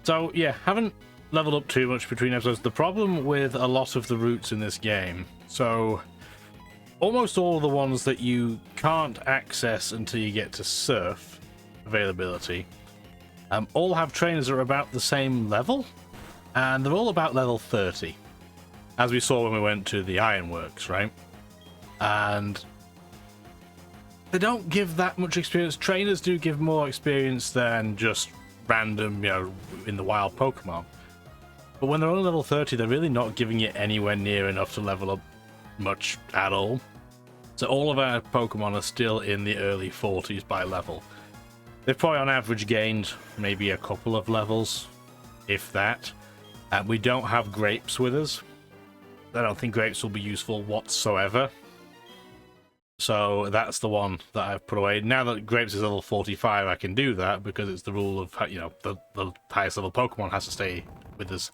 So yeah, haven't leveled up too much between episodes. The problem with a lot of the routes in this game, so almost all of the ones that you can't access until you get to surf availability, all have trainers that are about the same level, and they're all about level 30, as we saw when we went to the Ironworks, right? And they don't give that much experience. Trainers do give more experience than just random, you know, in the wild Pokemon. But when they're on level 30, they're really not giving it anywhere near enough to level up much at all. So all of our Pokemon are still in the early 40s by level. They've probably on average gained maybe a couple of levels, if that. And we don't have Grapes with us. I don't think Grapes will be useful whatsoever. So that's the one that I've put away. Now that Grapes is level 45, I can do that because it's the rule of, you know, the highest level Pokemon has to stay with us.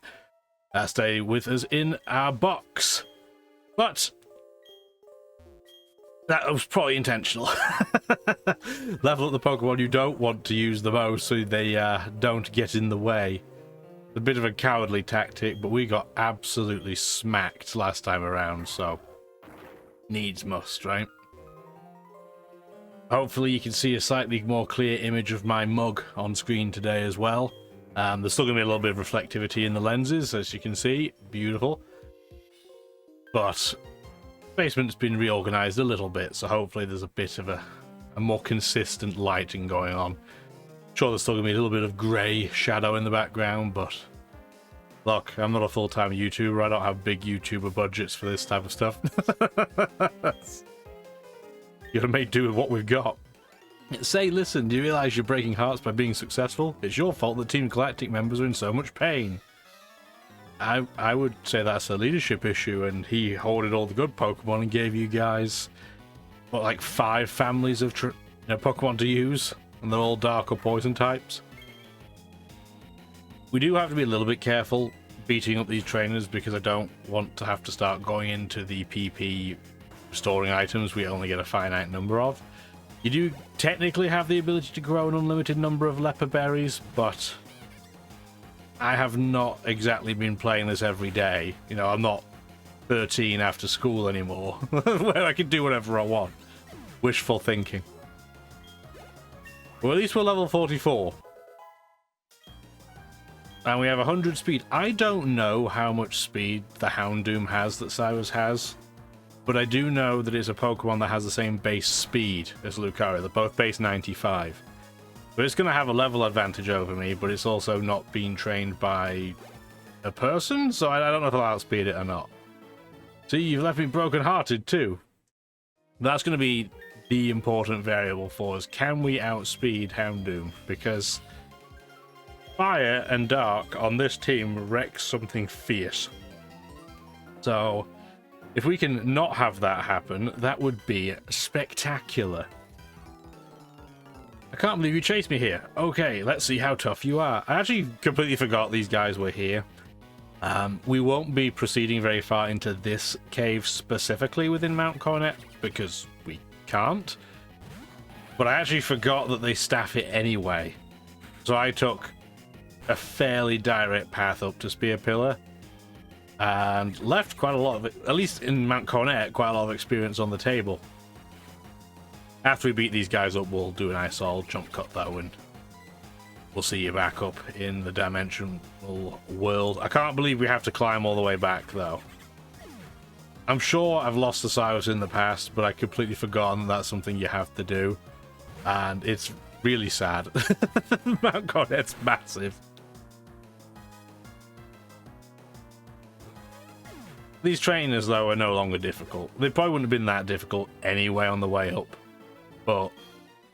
Stay with us in our box. But that was probably intentional. Level up the Pokemon you don't want to use the most so they don't get in the way. A bit of a cowardly tactic, but we got absolutely smacked last time around, so needs must, right? Hopefully you can see a slightly more clear image of my mug on screen today as well. There's still going to be a little bit of reflectivity in the lenses, as you can see. Beautiful. But basement's been reorganized a little bit, so hopefully there's a bit of a more consistent lighting going on. Sure, there's still going to be a little bit of grey shadow in the background, but look, I'm not a full-time YouTuber. I don't have big YouTuber budgets for this type of stuff. You gotta make do with what we've got. Say, listen, do you realise you're breaking hearts by being successful? It's your fault that Team Galactic members are in so much pain. I would say that's a leadership issue, and he hoarded all the good Pokemon and gave you guys, what, like 5 families of Pokemon to use, and they're all dark or poison types. We do have to be a little bit careful beating up these trainers because I don't want to have to start going into the PP storing items we only get a finite number of. You do technically have the ability to grow an unlimited number of leper berries, but I have not exactly been playing this every day. You know, I'm not 13 after school anymore, where I can do whatever I want. Wishful thinking. Well, at least we're level 44. And we have 100 speed. I don't know how much speed the Houndoom has that Cyrus has, but I do know that it's a Pokemon that has the same base speed as Lucario. They're both base 95. But it's going to have a level advantage over me, but it's also not being trained by a person, so I don't know if I'll outspeed it or not. See, you've left me broken-hearted too. That's going to be the important variable for us. Can we outspeed Houndoom? Because Fire and Dark on this team wrecks something fierce. So if we can not have that happen, that would be spectacular. I can't believe you chased me here. Okay, let's see how tough you are. I actually completely forgot these guys were here. We won't be proceeding very far into this cave specifically within Mount Coronet because we can't. But I actually forgot that they staff it anyway. So I took a fairly direct path up to Spear Pillar and left quite a lot of it, at least in Mount Coronet, quite a lot of experience on the table. After we beat these guys up, we'll do an Isol jump cut though, and we'll see you back up in the dimensional world. I can't believe we have to climb all the way back though. I'm sure I've lost the Cyrus in the past, but I completely forgotten that's something you have to do, and it's really sad. Mount Coronet's massive. These trainers though are no longer difficult. They probably wouldn't have been that difficult anyway on the way up. But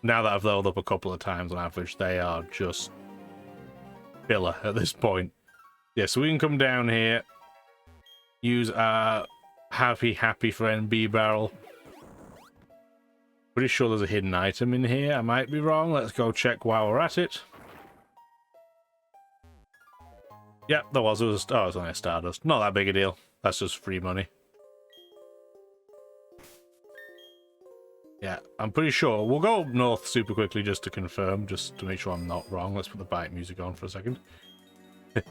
now that I've leveled up a couple of times on average, they are just filler at this point. Yeah, so we can come down here, use our happy friend B barrel. Pretty sure there's a hidden item in here. I might be wrong. Let's go check while we're at it. Yep, there was. It was only a Stardust. Not that big a deal. That's just free money. Yeah, I'm pretty sure. We'll go up north super quickly just to confirm, just to make sure I'm not wrong. Let's put the bike music on for a second.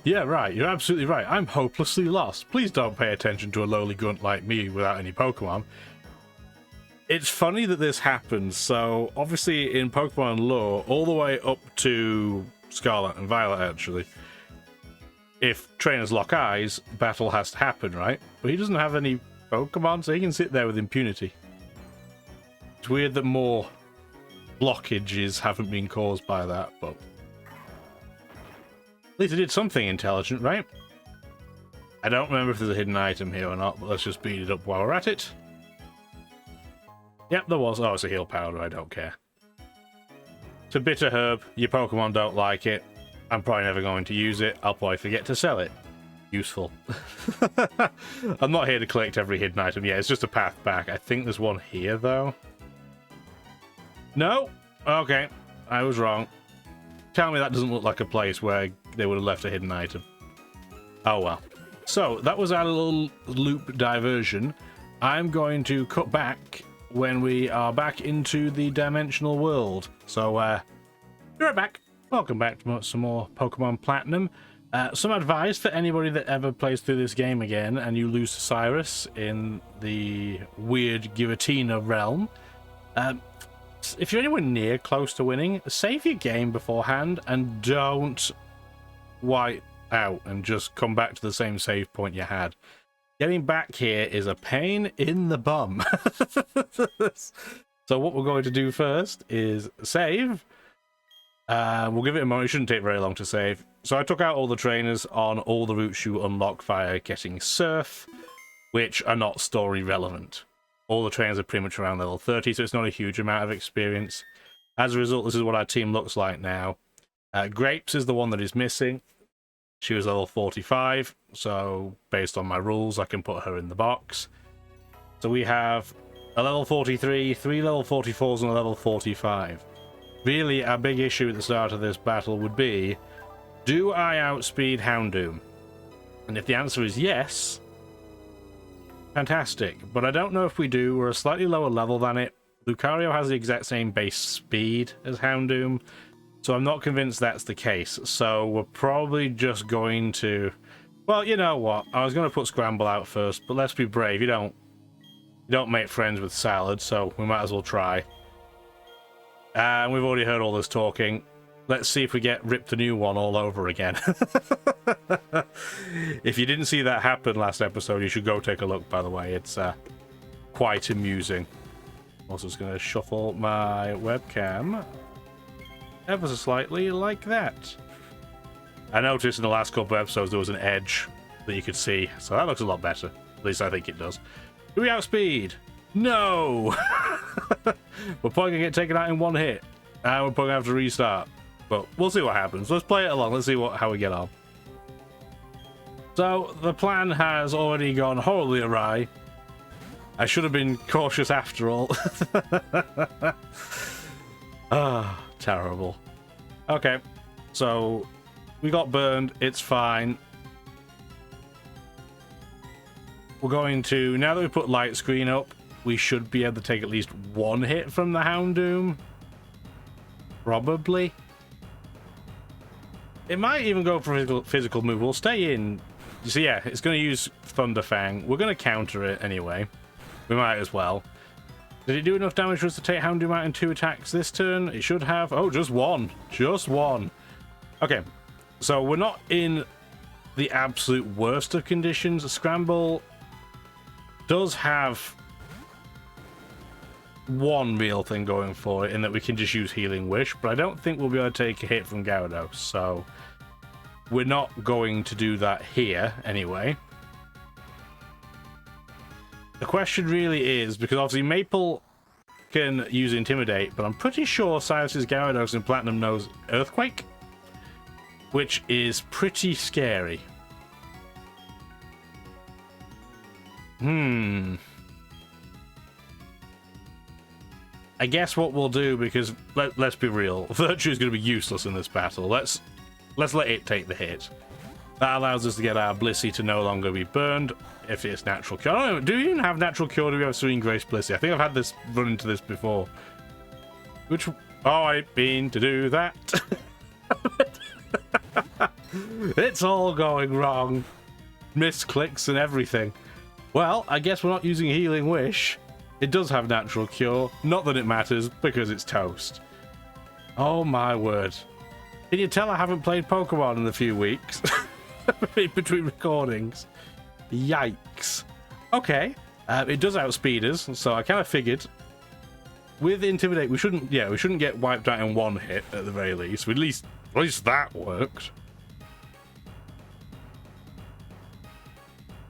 Yeah, right. You're absolutely right. I'm hopelessly lost. Please don't pay attention to a lowly grunt like me without any Pokemon. It's funny that this happens. So, obviously, in Pokemon lore, all the way up to Scarlet and Violet, actually, if trainers lock eyes, battle has to happen, right? But he doesn't have any Pokemon, so he can sit there with impunity. It's weird that more blockages haven't been caused by that, but at least it did something intelligent, right? I don't remember if there's a hidden item here or not, but let's just beat it up while we're at it. Yep, there was. Oh, it's a heal powder, I don't care. It's a bitter herb, your Pokemon don't like it. I'm probably never going to use it, I'll probably forget to sell it. Useful. I'm not here to collect every hidden item, yeah, it's just a path back. I think there's one here, though. No? Okay, I was wrong. Tell me that doesn't look like a place where they would have left a hidden item. Oh well. So, that was our little loop diversion. I'm going to cut back when we are back into the dimensional world. So, be right back. Welcome back to some more Pokemon Platinum. Some advice for anybody that ever plays through this game again and you lose to Cyrus in the weird Giratina realm. If you're anywhere near close to winning, save your game beforehand and don't wipe out and just come back to the same save point you had. Getting back here is a pain in the bum. So what we're going to do first is save. We'll give it a moment. It shouldn't take very long to save. So I took out all the trainers on all the routes you unlock via getting Surf, which are not story relevant. All the trainers are pretty much around level 30, so it's not a huge amount of experience. As a result, this is what our team looks like now. Grapes is the one that is missing. She was level 45, so based on my rules, I can put her in the box. So we have a level 43, 3 level 44s, and a level 45. Really, our big issue at the start of this battle would be, do I outspeed Houndoom? And if the answer is yes, fantastic. But I don't know if we do. We're a slightly lower level than it. Lucario has the exact same base speed as Houndoom, so I'm not convinced that's the case. So we're probably just going to... Well, you know what? I was going to put Scramble out first, but let's be brave. You don't make friends with salad, so we might as well try. And we've already heard all this talking. Let's see if we get Rip the New One all over again. If you didn't see that happen last episode, you should go take a look, by the way. It's quite amusing. Also, just going to shuffle my webcam ever so slightly like that. I noticed in the last couple of episodes there was an edge that you could see, so that looks a lot better. At least I think it does. Do we outspeed? No! We're probably going to get taken out in one hit. And we're probably going to have to restart. But we'll see what happens. Let's play it along. Let's see how we get on. So, the plan has already gone horribly awry. I should have been cautious after all. Ah, terrible. Okay, so we got burned. It's fine. We're going to, now that we put light screen up, we should be able to take at least one hit from the Houndoom. Probably. It might even go for a physical move. We'll stay in. So yeah, it's going to use Thunder Fang. We're going to counter it anyway. We might as well. Did it do enough damage for us to take Houndoom out in 2 attacks this turn? It should have. Oh, just one. Just one. Okay, so we're not in the absolute worst of conditions. Scramble does have one real thing going for it in that we can just use Healing Wish, but I don't think we'll be able to take a hit from Gyarados, so we're not going to do that here anyway. The question really is, because obviously Maple can use Intimidate, but I'm pretty sure Cyrus's Gyarados in Platinum knows Earthquake, which is pretty scary. I guess what we'll do, because let's be real, Virtue is going to be useless in this battle. Let's let it take the hit. That allows us to get our Blissey to no longer be burned if it's Natural Cure. I don't know, do we even have Natural Cure? Do we have Serene Grace Blissey? I think I've had this run into this before. Which... Oh, I mean to do that. It's all going wrong. Misclicks and everything. Well, I guess we're not using Healing Wish. It does have Natural Cure. Not that it matters, because it's toast. Oh my word. Can you tell I haven't played Pokemon in a few weeks? Between recordings. Yikes. Okay. It does outspeed us, so I kind of figured. With Intimidate, we shouldn't get wiped out in one hit at the very least. At least that worked.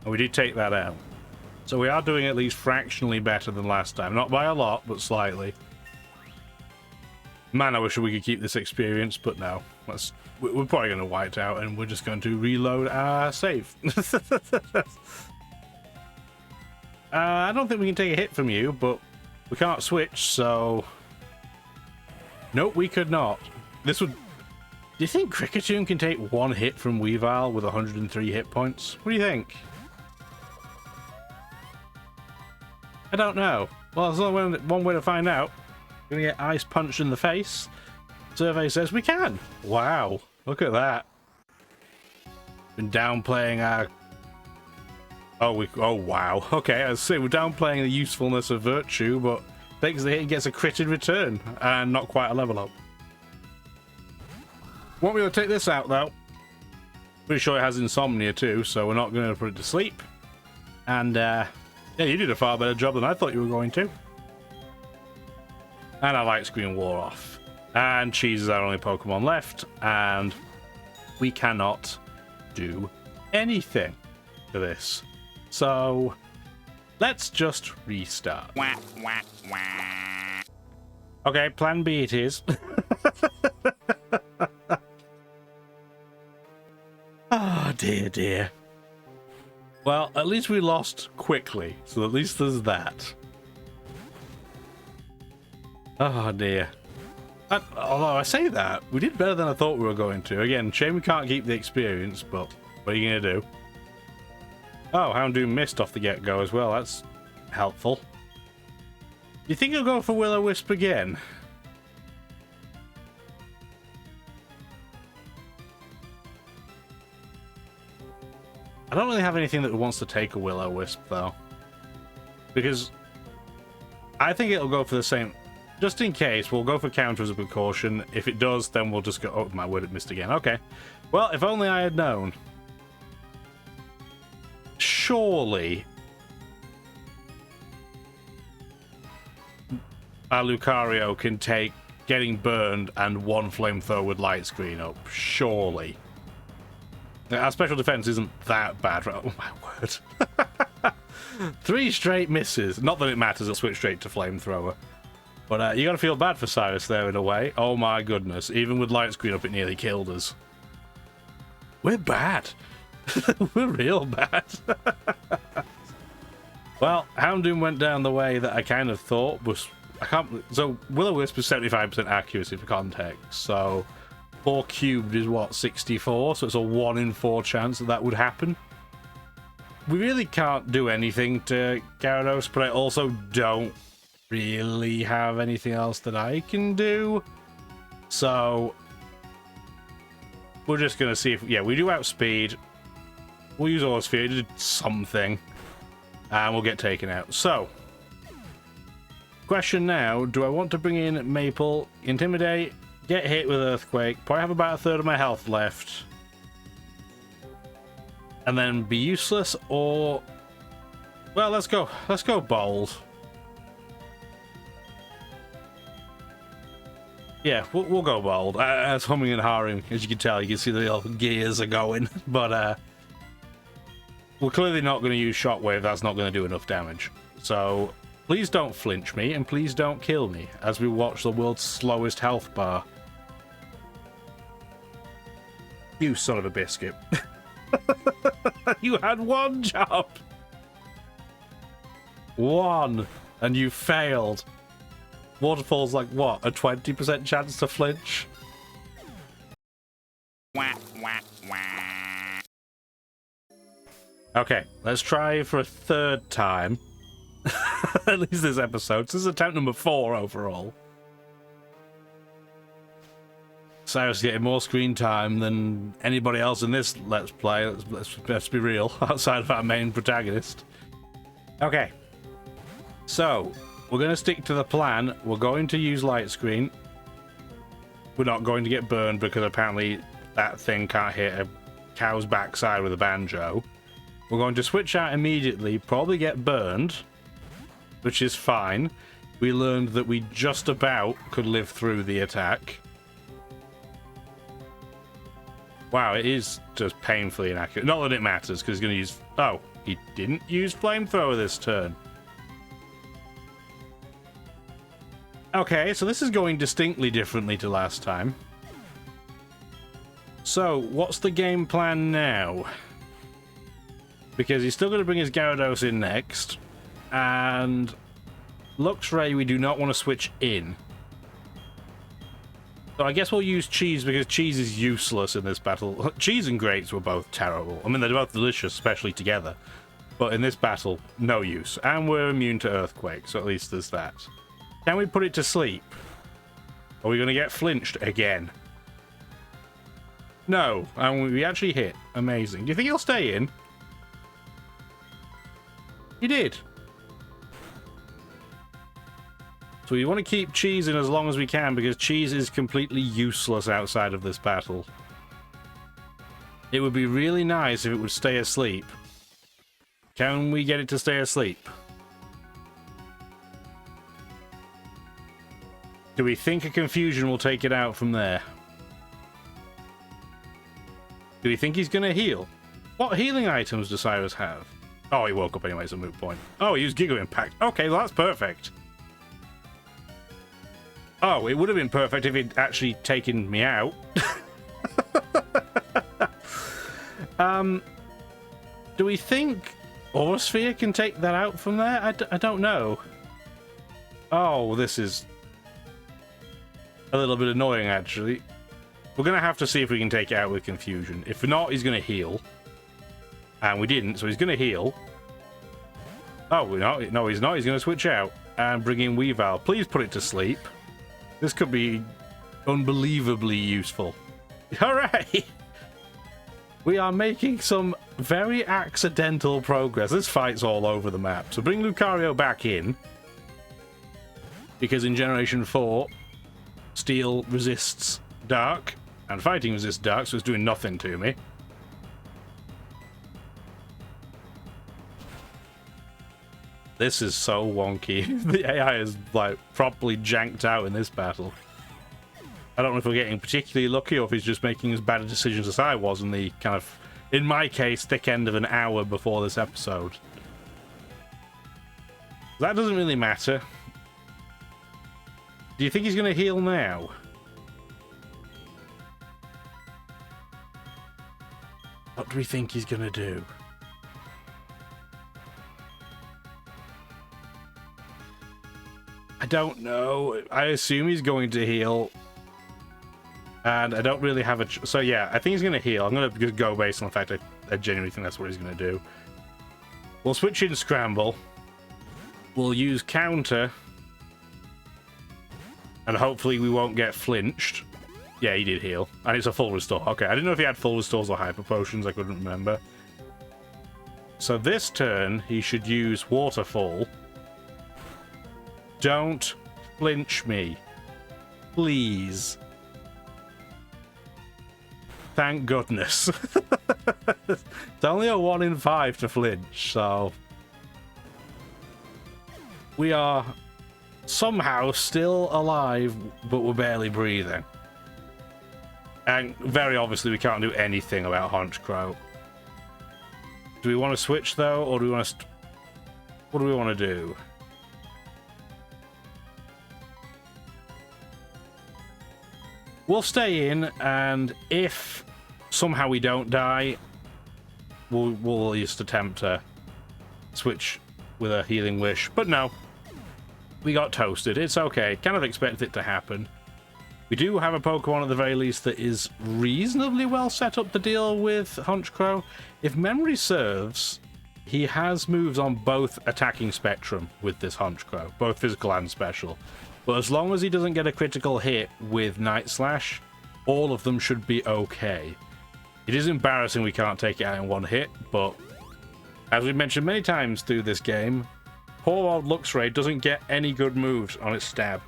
And we did take that out. So we are doing at least fractionally better than last time. Not by a lot, but slightly. Man, I wish we could keep this experience, but no. We're probably going to white out, and we're just going to reload our save. I don't think we can take a hit from you, but we can't switch, so... Nope, we could not. This would... Do you think Kricketune can take one hit from Weavile with 103 hit points? What do you think? I don't know. Well, there's only one way to find out. We're gonna get ice punched in the face. Survey says we can. Wow, look at that. Been downplaying our... Oh wow. Okay, I say we're downplaying the usefulness of Virtue, but takes the hit and gets a critted return, and not quite a level up. Won't be able to take this out though. Pretty sure it has Insomnia too, so we're not going to put it to sleep. And yeah, you did a far better job than I thought you were going to. And our light screen wore off. And Cheese is our only Pokemon left, and we cannot do anything to this. So let's just restart. Okay, plan B it is. Oh dear, dear. Well, at least we lost quickly, so at least there's that. Oh dear. Although I say that, we did better than I thought we were going to. Again, shame we can't keep the experience, but what are you going to do? Oh, Houndoom missed off the get-go as well. That's helpful. Do you think he'll go for Will-O-Wisp again? I don't really have anything that wants to take a Will-O-Wisp, though. Because I think it'll go for the same... Just in case, we'll go for counter as a precaution. If it does, then we'll just go... Oh, my word, it missed again. Okay. Well, if only I had known. Surely... our Lucario can take getting burned and one flamethrower with light screen up. Surely. Our special defense isn't that bad. Oh my word. 3 straight misses. Not that it matters, it'll switch straight to flamethrower. But you gotta feel bad for Cyrus there in a way. Oh my goodness. Even with light screen up, it nearly killed us. We're bad. We're real bad. Well, Houndoom went down the way that I kind of thought was... So Will-O-Wisp is 75% accuracy for context, so 4 cubed is what, 64? So it's a 1 in 4 chance that would happen. We really can't do anything to Gyarados, but I also don't really have anything else that I can do. So we're just gonna see if... Yeah, we do outspeed. We'll use Aura Sphere to do something, and we'll get taken out. So... question now, do I want to bring in Maple, Intimidate, get hit with Earthquake, probably have about 1/3 of my health left, and then be useless, or... Well, let's go bold. Yeah, we'll go bold. It's humming and hawing, as you can tell. You can see the little gears are going, but we're clearly not going to use Shockwave. That's not going to do enough damage. So... please don't flinch me, and please don't kill me, as we watch the world's slowest health bar. You son of a biscuit. You had 1 job! 1! And you failed. Waterfall's like, what, a 20% chance to flinch? Okay, let's try for a 3rd time. At least this episode. This is attempt number 4 overall. Cyrus getting more screen time than anybody else in this Let's Play. Let's be real, outside of our main protagonist. Okay. So, we're going to stick to the plan. We're going to use light screen. We're not going to get burned because apparently that thing can't hit a cow's backside with a banjo. We're going to switch out immediately, probably get burned, which is fine. We learned that we just about could live through the attack. Wow, it is just painfully inaccurate. Not that it matters, because he's going to use... Oh, he didn't use flamethrower this turn. Okay, so this is going distinctly differently to last time. So, what's the game plan now? Because he's still going to bring his Gyarados in next. And Luxray we do not want to switch in. So I guess we'll use Cheese because Cheese is useless in this battle. Cheese and Grapes were both terrible. I mean, they're both delicious, especially together. But in this battle, no use. And we're immune to Earthquake, so at least there's that. Can we put it to sleep? Are we going to get flinched again? No. And we actually hit. Amazing. Do you think he'll stay in? He did. So we want to keep Cheese in as long as we can because Cheese is completely useless outside of this battle. It would be really nice if it would stay asleep. Can we get it to stay asleep? Do we think a Confusion will take it out from there? Do we think he's going to heal? What healing items does Cyrus have? Oh, he woke up anyway, it's a moot point. Oh, he used Giga Impact. Okay, well, that's perfect. Oh, it would have been perfect if he'd actually taken me out. Do we think Aura Sphere can take that out from there? I don't know. Oh, this is a little bit annoying, actually. We're going to have to see if we can take it out with Confusion. If not, he's going to heal. And we didn't, so he's going to heal. Oh, no, he's not. He's going to switch out and bring in Weavile. Please put it to sleep. This could be unbelievably useful. Hooray! We are making some very accidental progress. This fight's all over the map. So bring Lucario back in. Because in Generation 4, Steel resists Dark, and Fighting resists Dark, so it's doing nothing to me. This is so wonky. The AI is, like, properly janked out in this battle. I don't know if we're getting particularly lucky or if he's just making as bad decisions as I was in the kind of, in my case, thick end of an hour before this episode. That doesn't really matter. Do you think he's going to heal now? What do we think he's going to do? I don't know. I assume he's going to heal. And I don't really have a... So yeah, I think he's going to heal. I'm going to go based on the fact I genuinely think that's what he's going to do. We'll switch in Scramble. We'll use Counter. And hopefully we won't get flinched. Yeah, he did heal. And it's a full restore. Okay, I didn't know if he had full restores or hyper potions. I couldn't remember. So this turn, he should use Waterfall. Don't flinch me. Please. Thank goodness. It's only a 1 in 5 to flinch, so... We are somehow still alive, but we're barely breathing. And very obviously we can't do anything about Honchkrow. Do we want to switch, though, or do we want to... What do we want to do? We'll stay in, and if somehow we don't die, we'll just attempt to switch with a Healing Wish. But no, we got toasted. It's okay. Kind of expect it to happen. We do have a Pokemon at the very least that is reasonably well set up to deal with Honchkrow. If memory serves, he has moves on both attacking spectrum with this Honchkrow, both physical and special. But as long as he doesn't get a critical hit with Night Slash all of them should be okay. It is embarrassing we can't take it out in one hit, but as we've mentioned many times through this game, poor old Luxray doesn't get any good moves on its stab.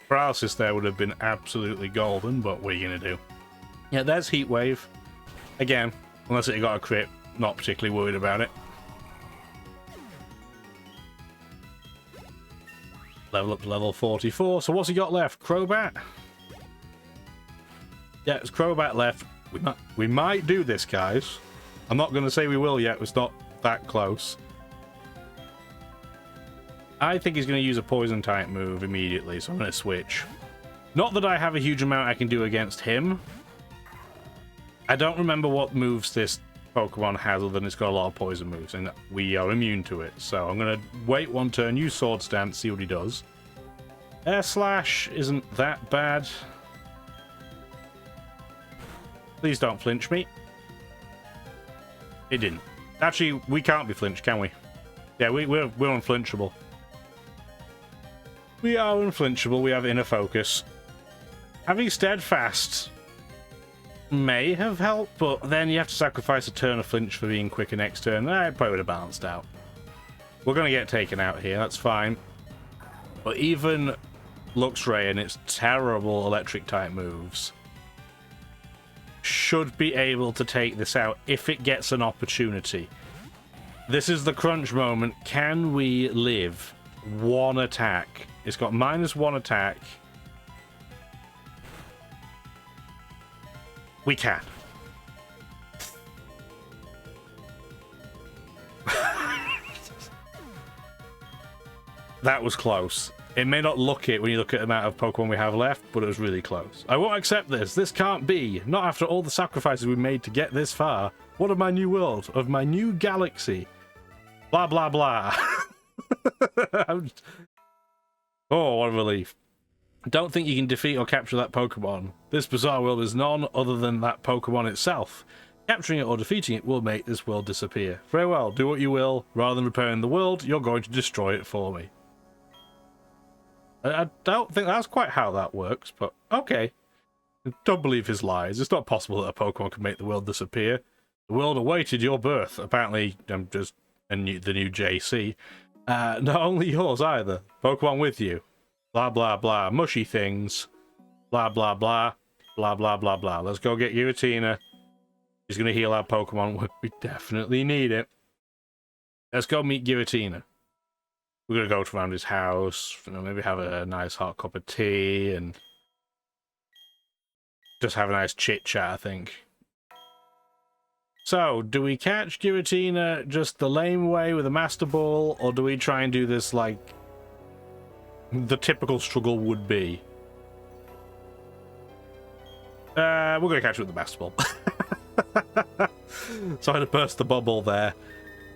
Paralysis there would have been absolutely golden, but what are you going to do? Yeah, there's Heat Wave. Again, unless it got a crit, not particularly worried about it. Level up to level 44. So what's he got left? Crobat? Yeah, it's Crobat left. We might do this, guys. I'm not going to say we will yet. It's not that close. I think he's going to use a poison type move immediately, so I'm going to switch. Not that I have a huge amount I can do against him. I don't remember what moves this Pokemon has, other than it's got a lot of poison moves, and we are immune to it. So I'm going to wait one turn, use Swords Dance, see what he does. Air Slash isn't that bad. Please don't flinch me. It didn't. Actually, we can't be flinched, can we? Yeah, we're unflinchable. We are unflinchable. We have inner focus. Having Steadfast may have helped, but then you have to sacrifice a turn of flinch for being quicker next turn. It probably would have balanced out. We're going to get taken out here. That's fine. But even Luxray and its terrible electric type moves should be able to take this out if it gets an opportunity. This is the crunch moment. Can we live one attack? It's got -1 attack. We can. That was close. It may not look it when you look at the amount of Pokemon we have left, but it was really close. I won't accept this. This can't be. Not after all the sacrifices we made to get this far. What of my new world? Of my new galaxy? Blah, blah, blah. Oh, what a relief. Don't think you can defeat or capture that Pokemon. This bizarre world is none other than that Pokemon itself. Capturing it or defeating it will make this world disappear. Very well, do what you will. Rather than repairing the world, you're going to destroy it for me. I don't think that's quite how that works, but okay. Don't believe his lies. It's not possible that a Pokemon can make the world disappear. The world awaited your birth. Apparently, I'm just the new JC. Not only yours either. Pokemon with you. Blah, blah, blah. Mushy things. Blah, blah, blah. Blah, blah, blah, blah. Let's go get Giratina. She's going to heal our Pokemon. We definitely need it. Let's go meet Giratina. We're going to go around his house. Maybe have a nice hot cup of tea and just have a nice chit-chat, I think. So, do we catch Giratina just the lame way with a Master Ball, or do we try and do this like the typical struggle would be? We're going to catch it with the Master Ball. Sorry to burst the bubble there.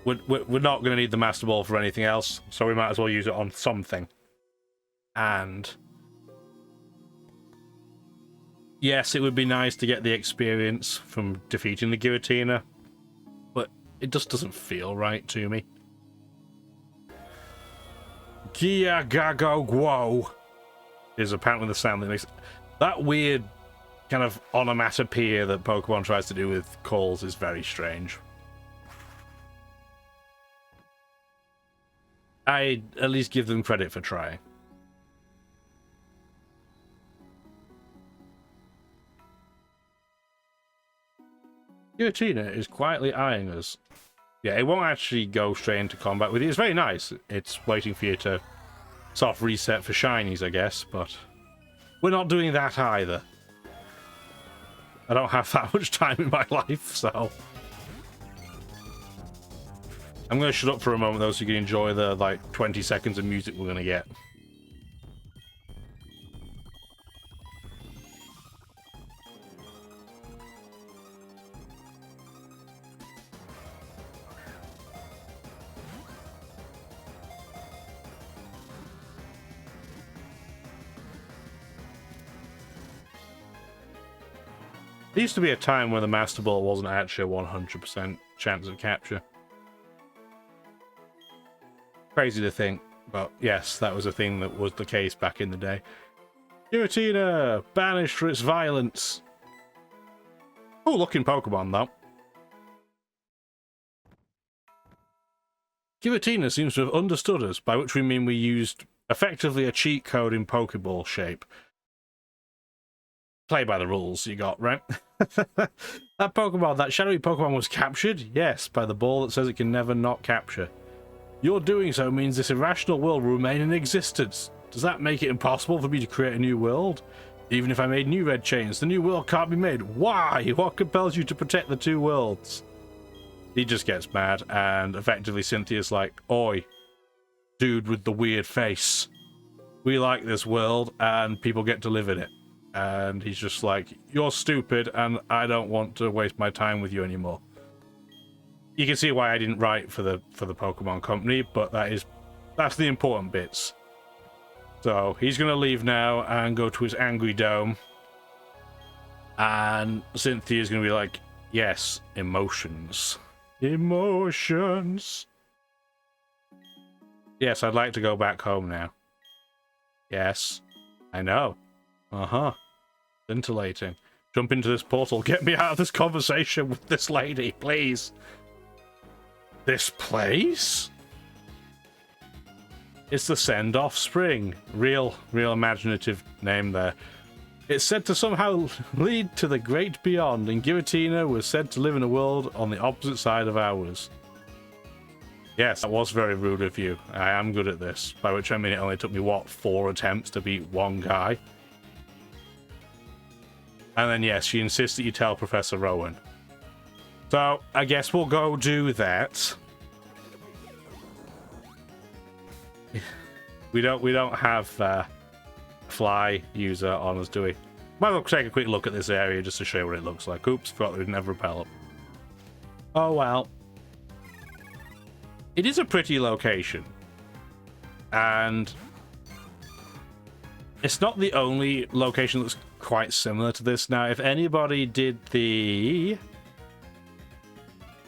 We're not going to need the Master Ball for anything else, so we might as well use it on something. And yes, it would be nice to get the experience from defeating the Giratina, but it just doesn't feel right to me. Giagago is apparently the sound that makes that weird kind of onomatopoeia that Pokemon tries to do with calls is very strange. I at least give them credit for trying. Giratina is quietly eyeing us. Yeah, it won't actually go straight into combat with you. It's very nice. It's waiting for you to soft reset for shinies, I guess, but we're not doing that either. I don't have that much time in my life, so I'm going to shut up for a moment, though, so you can enjoy the, 20 seconds of music we're going to get. There used to be a time when the Master Ball wasn't actually a 100% chance of capture. Crazy to think, but yes, that was a thing that was the case back in the day. Giratina, banished for its violence. Cool looking Pokemon, though. Giratina seems to have understood us, by which we mean we used effectively a cheat code in Pokeball shape. Play by the rules you got, right? That Pokemon, that shadowy Pokemon was captured? Yes, by the ball that says it can never not capture. Your doing so means this irrational world will remain in existence. Does that make it impossible for me to create a new world? Even if I made new red chains, the new world can't be made. Why? What compels you to protect the two worlds? He just gets mad, and effectively Cynthia's like, oi, dude with the weird face. We like this world, and people get to live in it. And he's just like, you're stupid, and I don't want to waste my time with you anymore. You can see why I didn't write for the Pokemon Company, but that's the important bits. So he's gonna leave now and go to his angry dome. And Cynthia's gonna be like, yes, emotions. Emotions. Yes, I'd like to go back home now. Yes, I know. Uh-huh. Scintillating. Jump into this portal. Get me out of this conversation with this lady, please. This place? It's the Send-Off Spring. Real imaginative name there. It's said to somehow lead to the great beyond, and Giratina was said to live in a world on the opposite side of ours. Yes, that was very rude of you. I am good at this. By which I mean it only took me, what, 4 attempts to beat one guy? And then, yes, she insists that you tell Professor Rowan. So, I guess we'll go do that. We don't have fly user on us, do we? Might as well take a quick look at this area just to show you what it looks like. Oops, forgot that we didn't have repel up. Oh well. It is a pretty location. And it's not the only location that's quite similar to this. Now, if anybody did the...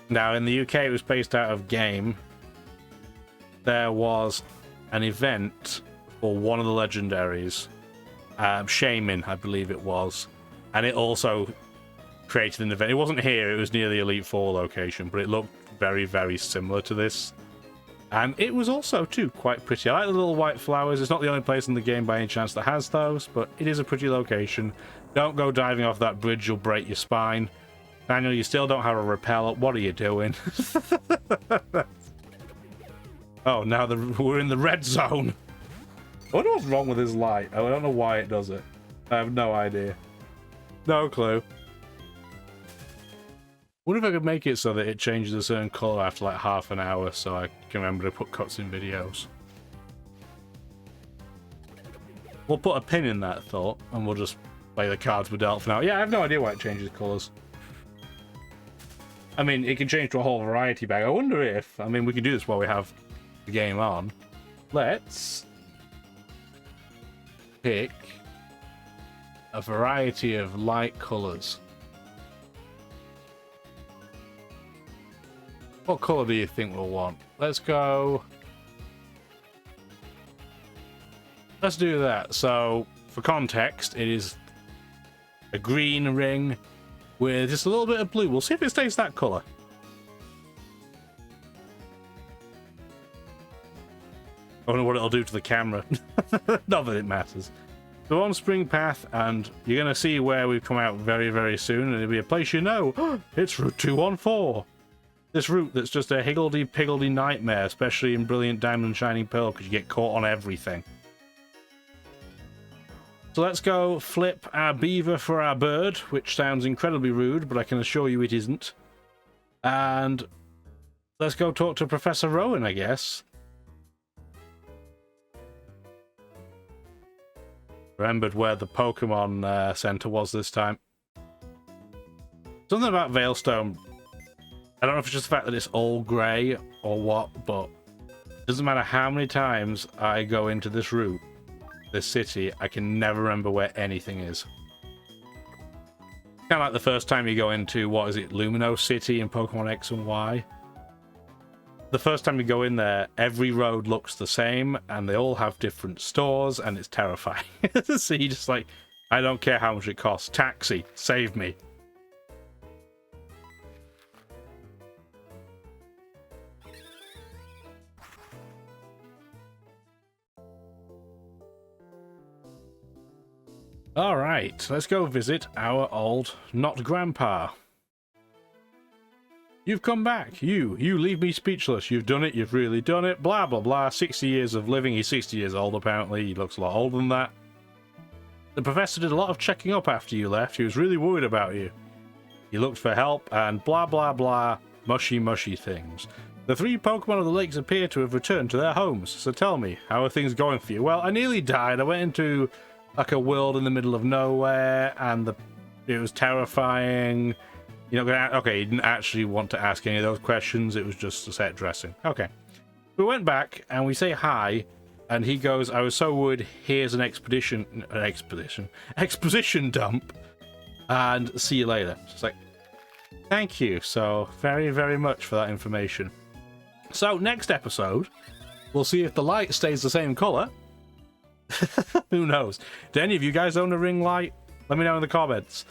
Now, in the UK, it was based out of Game. There was an event for one of the legendaries. Shaman, I believe it was. And it also created an event. It wasn't here, it was near the Elite Four location, but it looked very, very similar to this. And it was also, too, quite pretty. I like the little white flowers. It's not the only place in the game by any chance that has those, but it is a pretty location. Don't go diving off that bridge, you'll break your spine. Daniel, you still don't have a repel up. What are you doing? Oh, now we're in the red zone. I wonder what's wrong with his light. Oh, I don't know why it does it. I have no idea. No clue. Wonder if I could make it so that it changes a certain color after like half an hour so I can remember to put cuts in videos. We'll put a pin in that thought and we'll just play the cards we're dealt for now. Yeah, I have no idea why it changes colors. I mean, it can change to a whole variety bag. I wonder if... I mean, we can do this while we have the game on. Let's pick a variety of light colors. What color do you think we'll want? Let's go... Let's do that. So, for context, it is a green ring with just a little bit of blue. We'll see if it stays that color. I wonder what it'll do to the camera. Not that it matters. So on Spring Path, and you're going to see where we've come out very, very soon, and it'll be a place you know. It's Route 214. This route that's just a higgledy-piggledy nightmare, especially in Brilliant Diamond and Shining Pearl, because you get caught on everything. So let's go flip our beaver for our bird, which sounds incredibly rude, but I can assure you it isn't. And let's go talk to Professor Rowan, I guess. Remembered where the Pokemon Center was this time. Something about Veilstone. I don't know if it's just the fact that it's all grey or what, but it doesn't matter how many times I go into this route, this city, I can never remember where anything is. Kind of like the first time you go into, what is it, Lumino City in Pokemon X and Y? the first time you go in there, every road looks the same, and they all have different stores, and it's terrifying. So you just like, I don't care how much it costs. Taxi, save me. Alright, let's go visit our old not grandpa. You've come back. You leave me speechless. You've done it. You've really done it. Blah, blah, blah. 60 years of living. He's 60 years old, apparently. He looks a lot older than that. The professor did a lot of checking up after you left. He was really worried about you. He looked for help and blah, blah, blah. Mushy, mushy things. The 3 Pokemon of the lakes appear to have returned to their homes. So tell me, how are things going for you? Well, I nearly died. I went into like a world in the middle of nowhere, and it was terrifying. You're not gonna, okay, you didn't actually want to ask any of those questions. It was just a set dressing. Okay. We went back and we say hi, and he goes, I was so worried, here's an exposition dump, and see you later. It's like, thank you so very, very much for that information. So next episode, we'll see if the light stays the same color. Who knows? Do any of you guys own a ring light? Let me know in the comments.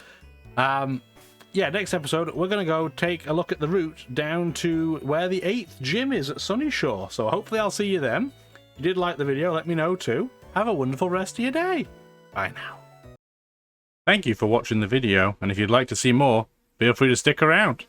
Yeah, next episode, we're going to go take a look at the route down to where the 8th gym is at Sunnyshow. So hopefully I'll see you then. If you did like the video, let me know too. Have a wonderful rest of your day. Bye now. Thank you for watching the video, and if you'd like to see more, feel free to stick around.